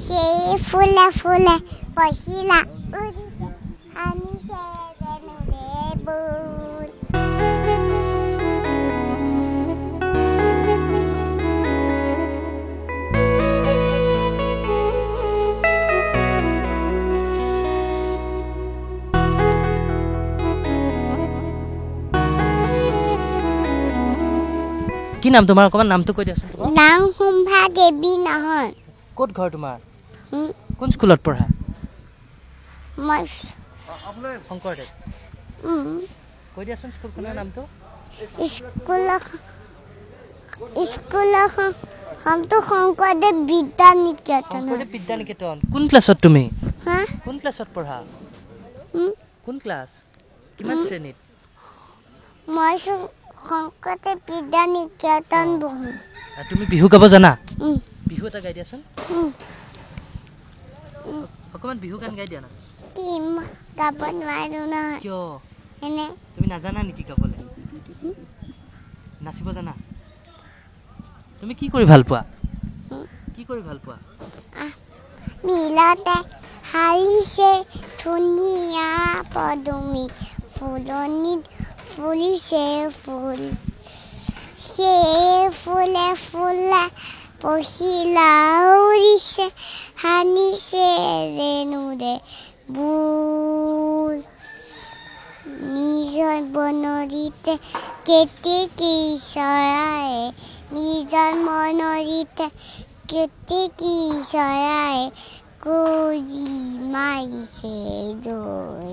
সেই ফুলে ফুলে পহিলা উৰিছে হানিছে যেনুৰে বুল কি নাম তোমাৰ অকমান নামটো কৈ দিয়াচোন তোমাৰ নাম হুম্ভা দেৱী নহয় ক'ত ঘৰ তোমাৰ হুম কোন স্কুলত পঢ়া মই শংকৰদেৱ কৈ দিয়াচোন স্কুলখনৰ নামটো স্কুলৰ নামটো শংকৰদেৱ বিদ্যা নিকেতন শংকৰদেৱ বিদ্যা নিকেতন কোন ক্লাছত তুমি হা কোন ক্লাছত পঢ়া কোন ক্লাছ কিমান শ্ৰেণীত মই শংকৰদেৱ বিদ্যা নিকেতন বহো তুমি বিহু গাব জানা বিহু এটা গাই দিয়াচোন অকমান বিহু গান গাই দিয়া না টিম গাব নোৱাৰো না কিয় এনে তুমি নাজানা নেকি গাবলে নাচিব জানা তুমি কি কৰি ভাল পোৱা মিলতে হালিছে ধুনীয়া পদুমি ফুলনিত ফুলিছে ফুল সেই ফুলে ফুলে পহিলা উৰিছে হানিছে যেনুৰে বুল নিজৰ বনৰীতে কেতেকী চৰাই নিজৰ মনৰীতে কেতেকী চৰাই কুলি মাৰিছে দৈ